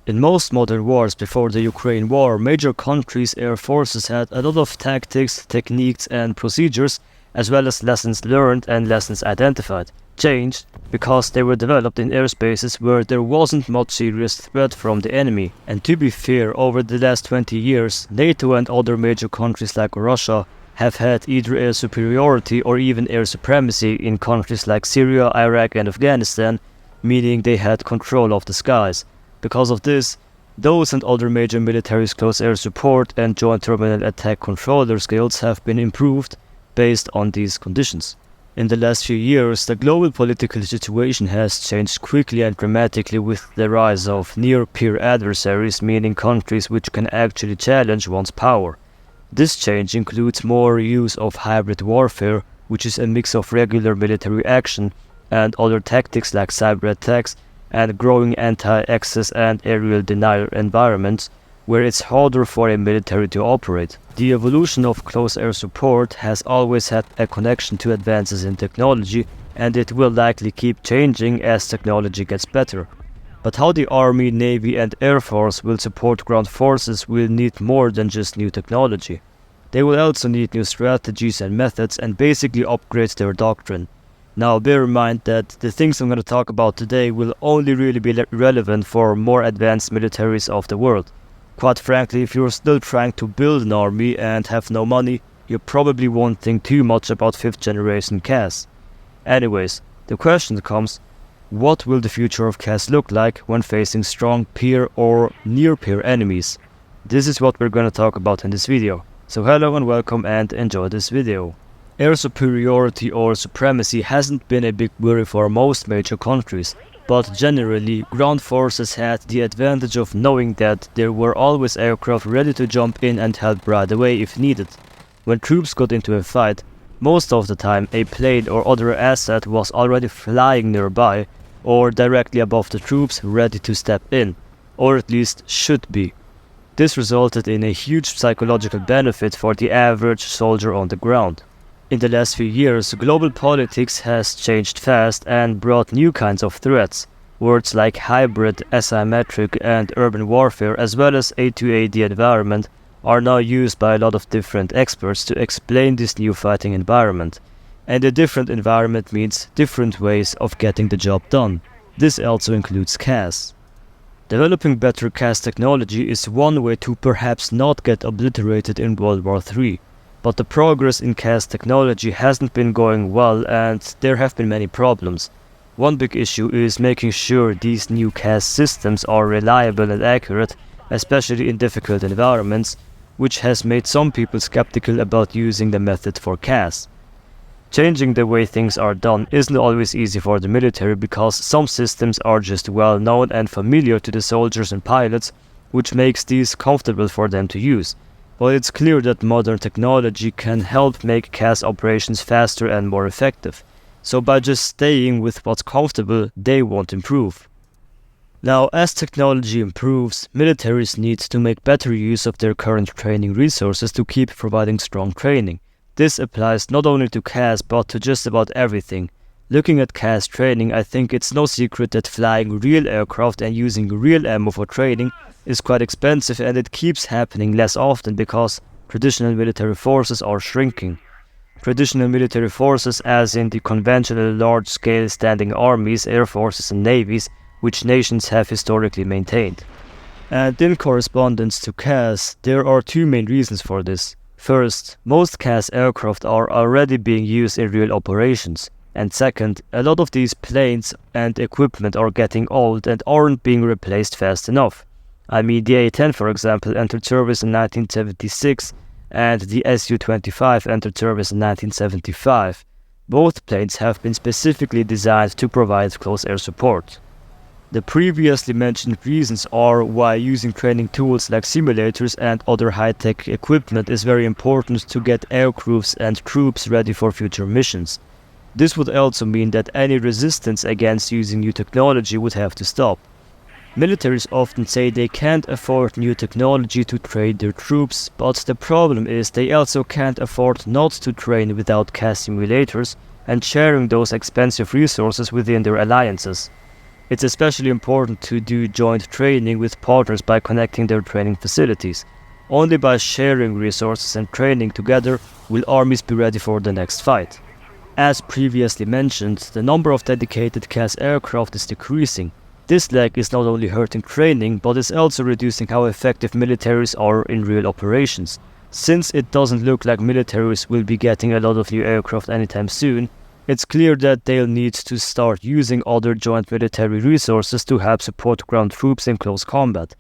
In most modern wars before the Ukraine war, major countries' air forces had a lot of tactics, techniques and procedures, as well as lessons learned and lessons identified, changed because they were developed in airspaces where there wasn't much serious threat from the enemy. And to be fair, over the last 20 years, NATO and other major countries like Russia have had either air superiority or even air supremacy in countries like Syria, Iraq and Afghanistan, meaning they had control of the skies. Because of this, those and other major militaries' close air support and joint terminal attack controller skills have been improved based on these conditions. In the last few years, the global political situation has changed quickly and dramatically with the rise of near-peer adversaries, meaning countries which can actually challenge one's power. This change includes more use of hybrid warfare, which is a mix of regular military action and other tactics like cyber attacks, and growing anti-access and aerial denial environments where it's harder for a military to operate. The evolution of close air support has always had a connection to advances in technology, and it will likely keep changing as technology gets better. But how the Army, Navy and Air Force will support ground forces will need more than just new technology. They will also need new strategies and methods and basically upgrade their doctrine. Now bear in mind that the things I'm going to talk about today will only really be relevant for more advanced militaries of the world. Quite frankly, if you're still trying to build an army and have no money, you probably won't think too much about 5th generation CAS. Anyways, the question comes, what will the future of CAS look like when facing strong peer or near-peer enemies? This is what we're going to talk about in this video. So hello and welcome and enjoy this video. Air superiority or supremacy hasn't been a big worry for most major countries, but generally ground forces had the advantage of knowing that there were always aircraft ready to jump in and help right away if needed. When troops got into a fight, most of the time a plane or other asset was already flying nearby or directly above the troops ready to step in, or at least should be. This resulted in a huge psychological benefit for the average soldier on the ground. In the last few years, global politics has changed fast and brought new kinds of threats. Words like hybrid, asymmetric and urban warfare as well as A2A the environment are now used by a lot of different experts to explain this new fighting environment. And a different environment means different ways of getting the job done. This also includes CAS. Developing better CAS technology is one way to perhaps not get obliterated in World War III. But the progress in CAS technology hasn't been going well and there have been many problems. One big issue is making sure these new CAS systems are reliable and accurate, especially in difficult environments, which has made some people skeptical about using the method for CAS. Changing the way things are done isn't always easy for the military because some systems are just well known and familiar to the soldiers and pilots, which makes these comfortable for them to use. But it's clear that modern technology can help make CAS operations faster and more effective. So by just staying with what's comfortable, they won't improve. Now, as technology improves, militaries need to make better use of their current training resources to keep providing strong training. This applies not only to CAS but to just about everything. Looking at CAS training, I think it's no secret that flying real aircraft and using real ammo for training is quite expensive, and it keeps happening less often because traditional military forces are shrinking. Traditional military forces as in the conventional large-scale standing armies, air forces and navies, which nations have historically maintained. And in correspondence to CAS, there are two main reasons for this. First, most CAS aircraft are already being used in real operations. And second, a lot of these planes and equipment are getting old and aren't being replaced fast enough. I mean, the A-10, for example, entered service in 1976 and the Su-25 entered service in 1975. Both planes have been specifically designed to provide close air support. The previously mentioned reasons are why using training tools like simulators and other high-tech equipment is very important to get aircrews and troops ready for future missions. This would also mean that any resistance against using new technology would have to stop. Militaries often say they can't afford new technology to train their troops, but the problem is they also can't afford not to train without CAS simulators and sharing those expensive resources within their alliances. It's especially important to do joint training with partners by connecting their training facilities. Only by sharing resources and training together will armies be ready for the next fight. As previously mentioned, the number of dedicated CAS aircraft is decreasing. This lack is not only hurting training, but is also reducing how effective militaries are in real operations. Since it doesn't look like militaries will be getting a lot of new aircraft anytime soon, it's clear that they'll need to start using other joint military resources to help support ground troops in close combat.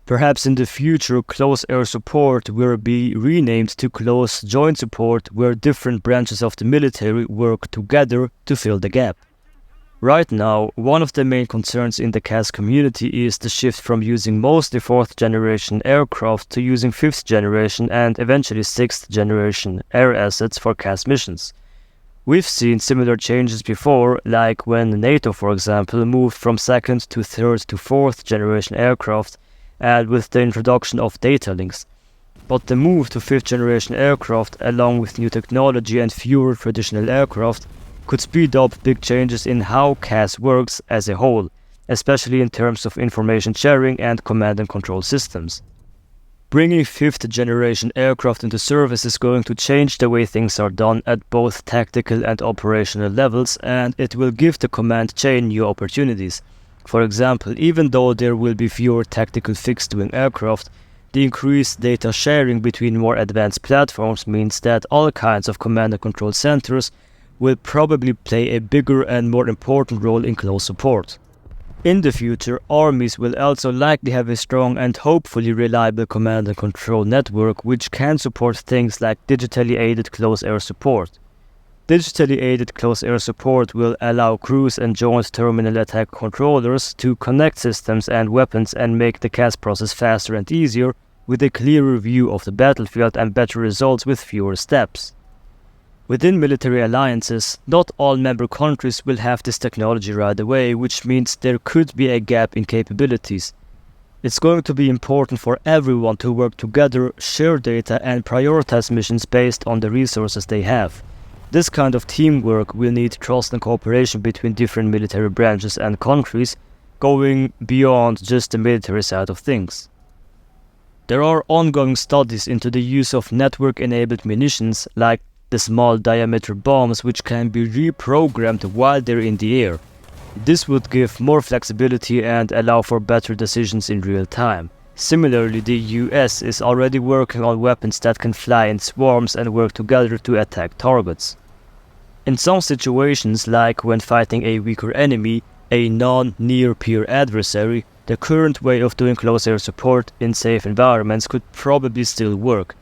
Perhaps in the future, close air support will be renamed to close joint support, where different branches of the military work together to fill the gap. Right now, one of the main concerns in the CAS community is the shift from using mostly 4th generation aircraft to using 5th generation and eventually 6th generation air assets for CAS missions. We've seen similar changes before, like when NATO, for example, moved from 2nd to 3rd to 4th generation aircraft, and with the introduction of data links. But the move to 5th generation aircraft, along with new technology and fewer traditional aircraft, could speed up big changes in how CAS works as a whole, especially in terms of information sharing and command and control systems. Bringing 5th generation aircraft into service is going to change the way things are done at both tactical and operational levels, and it will give the command chain new opportunities. For example, even though there will be fewer tactical fixed-wing aircraft, the increased data sharing between more advanced platforms means that all kinds of command and control centers will probably play a bigger and more important role in close support. In the future, armies will also likely have a strong and hopefully reliable command and control network which can support things like digitally aided close air support. Digitally aided close air support will allow crews and joint terminal attack controllers to connect systems and weapons and make the CAS process faster and easier, with a clearer view of the battlefield and better results with fewer steps. Within military alliances, not all member countries will have this technology right away, which means there could be a gap in capabilities. It's going to be important for everyone to work together, share data, and prioritize missions based on the resources they have. This kind of teamwork will need trust and cooperation between different military branches and countries, going beyond just the military side of things. There are ongoing studies into the use of network-enabled munitions like the small diameter bombs, which can be reprogrammed while they're in the air. This would give more flexibility and allow for better decisions in real time. Similarly, the US is already working on weapons that can fly in swarms and work together to attack targets. In some situations, like when fighting a weaker enemy, a non-near-peer adversary, the current way of doing close air support in safe environments could probably still work.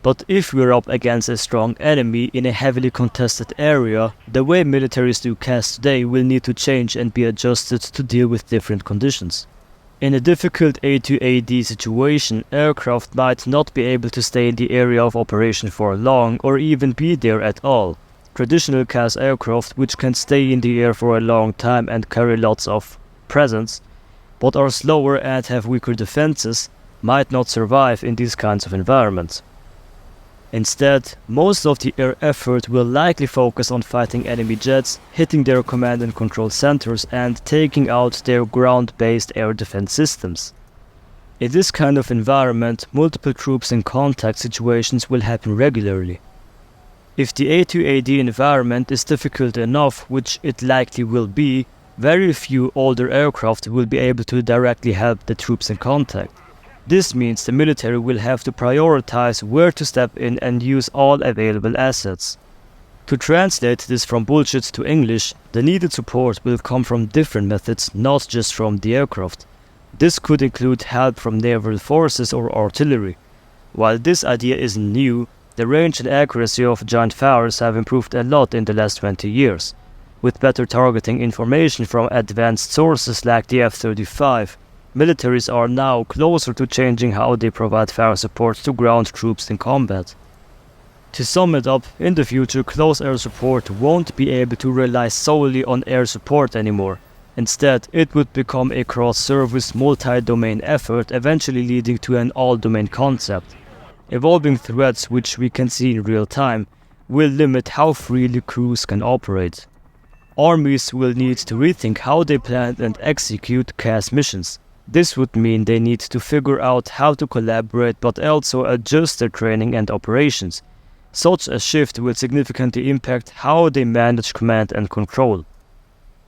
But if we're up against a strong enemy in a heavily contested area, the way militaries do CAS today will need to change and be adjusted to deal with different conditions. In a difficult A2AD situation, aircraft might not be able to stay in the area of operation for long or even be there at all. Traditional CAS aircraft, which can stay in the air for a long time and carry lots of presence, but are slower and have weaker defenses, might not survive in these kinds of environments. Instead, most of the air effort will likely focus on fighting enemy jets, hitting their command and control centers, and taking out their ground-based air defense systems. In this kind of environment, multiple troops in contact situations will happen regularly. If the A2AD environment is difficult enough, which it likely will be, very few older aircraft will be able to directly help the troops in contact. This means the military will have to prioritize where to step in and use all available assets. To translate this from bullshit to English, the needed support will come from different methods, not just from the aircraft. This could include help from naval forces or artillery. While this idea isn't new, the range and accuracy of joint fires have improved a lot in the last 20 years. With better targeting information from advanced sources like the F-35, militaries are now closer to changing how they provide fire support to ground troops in combat. To sum it up, in the future, close air support won't be able to rely solely on air support anymore. Instead, it would become a cross-service, multi-domain effort, eventually leading to an all-domain concept. Evolving threats, which we can see in real time, will limit how freely crews can operate. armies will need to rethink how they plan and execute CAS missions. This would mean they need to figure out how to collaborate but also adjust their training and operations. Such a shift will significantly impact how they manage command and control.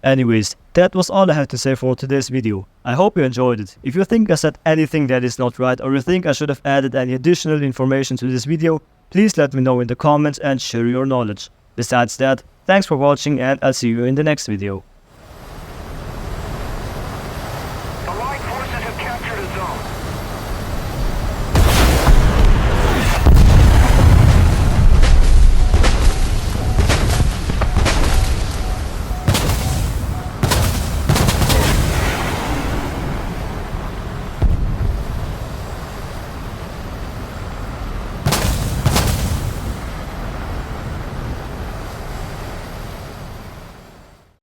Anyways, that was all I had to say for today's video. I hope you enjoyed it. If you think I said anything that is not right or you think I should have added any additional information to this video, please let me know in the comments and share your knowledge. Besides that, thanks for watching and I'll see you in the next video. Allied forces have captured a zone.